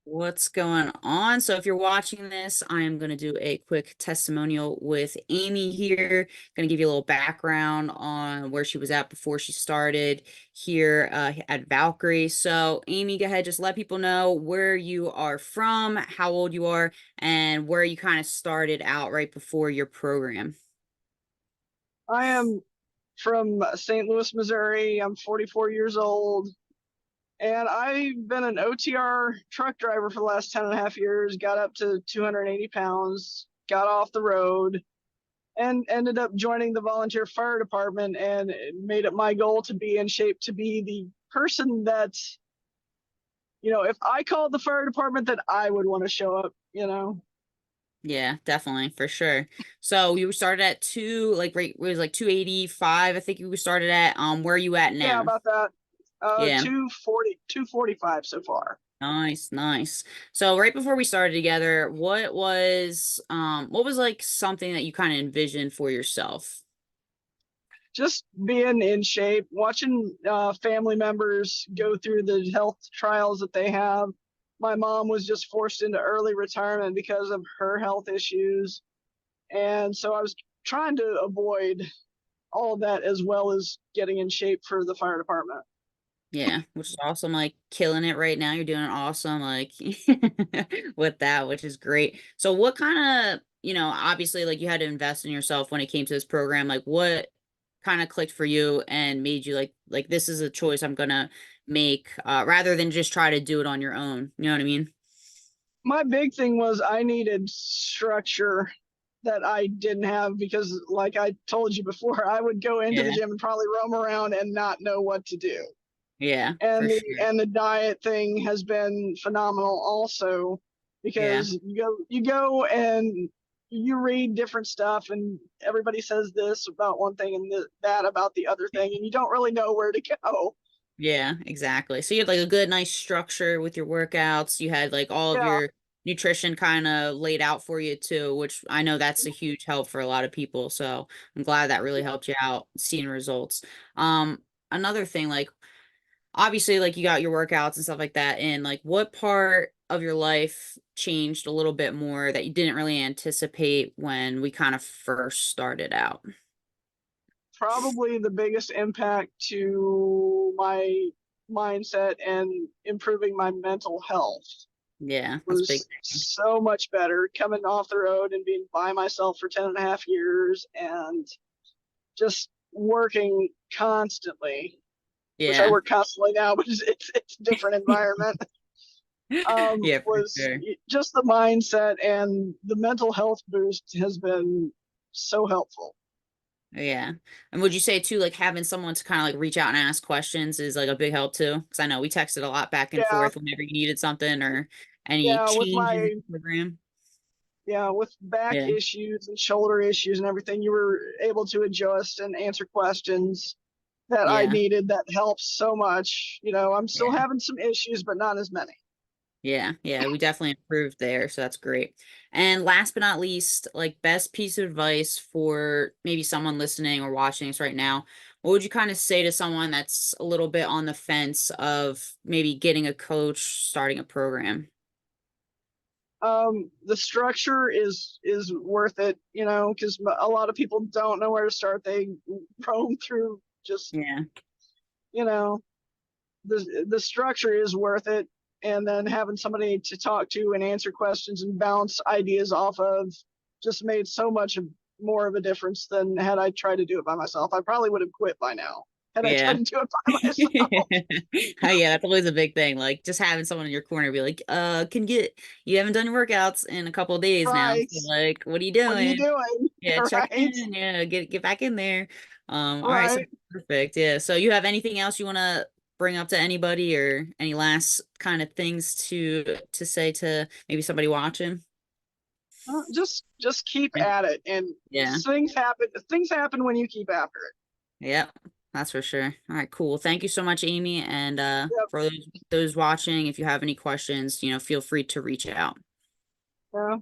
What's going on? So, if you're watching this, I am going to do a quick testimonial with Amy here. Going to give you a little background on where she was at before she started here at Valkyrie. So, Amy, go ahead, just let people know where you are from, how old you are, and where you kind of started out right before your program. I am from St. Louis, Missouri. I'm 44 years old, and I've been an OTR truck driver for the last 10 and a half years, got up to 280 pounds, got off the road, and ended up joining the volunteer fire department and made it my goal to be in shape to be the person that, if I called the fire department, that I would want to show up. Yeah, definitely, for sure. So you started at like right, it was like 285, I think you started at. Where are you at Yeah, now? about that. Yeah. 240, 245 so far. Nice, nice. So right before we started together, what was like something that you kind of envisioned for yourself? Just being in shape, watching family members go through the health trials that they have. My mom was just forced into early retirement because of her health issues. And so I was trying to avoid all of that as well as getting in shape for the fire department. Yeah, which is awesome. Like killing it right now. You're doing awesome, like with that, which is great. So what kind of, obviously like you had to invest in yourself when it came to this program. Like what kind of clicked for you and made you like this is a choice I'm gonna make, rather than just try to do it on your own. You know what I mean? My big thing was I needed structure that I didn't have because, like I told you before, I would go into the Yeah. gym and probably roam around and not know what to do. Yeah, for and the sure. and the diet thing has been phenomenal also, Yeah. because you go and you read different stuff and everybody says this about one thing and that about the other thing, and you don't really know where to go. Yeah, exactly. So you had like a good, nice structure with your workouts. You had like all of Yeah, your nutrition kind of laid out for you too, which I know that's a huge help for a lot of people. So I'm glad that really helped you out seeing results. Another thing, like obviously like you got your workouts and stuff like that, and like what part of your life changed a little bit more that you didn't really anticipate when we kind of first started out? probably the biggest impact to my mindset and improving my mental health Yeah, that's big. was so much better coming off the road and being by myself for 10 and a half years and just working constantly, which I Yeah. work constantly now, but it's a different environment. Yeah, for Was sure. just the mindset and the mental health boost has been so helpful. Yeah. And would you say too, like having someone to kind of like reach out and ask questions is like a big help too? Because I know we texted a lot back and Yeah, forth whenever you needed something or any yeah, changes in the program. with back Yeah. issues and shoulder issues and everything, you were able to adjust and answer questions that I Yeah. needed. That helps so much. I'm still Yeah. having some issues, but not as many. Yeah. Yeah. We definitely improved there. So that's great. And last but not least, like best piece of advice for maybe someone listening or watching this right now. What would you kind of say to someone that's a little bit on the fence of maybe getting a coach, starting a program? The structure is worth it, because a lot of people don't know where to start. They roam through just, Yeah. you know, the structure is worth it, and then having somebody to talk to and answer questions and bounce ideas off of just made so much more of a difference than had I tried to do it by myself. I probably would have quit by now had I tried Yeah. to do it by myself. Yeah, that's always a big thing. Like just having someone in your corner be like, you haven't done your workouts in a couple of days now. Right? So like, what are you What are you doing? doing? Yeah, check Right? in. Yeah, get back in there. All right, so Right. perfect. Yeah. So you have anything else you want to bring up to anybody or any last kind of things to say to maybe somebody watching? Just keep Yeah. at it, and Yeah. things happen when you keep after it. Yep, that's for sure. All right, cool. Thank you so much, Amy. And Yep. for those watching, if you have any questions, feel free to reach out. Yeah.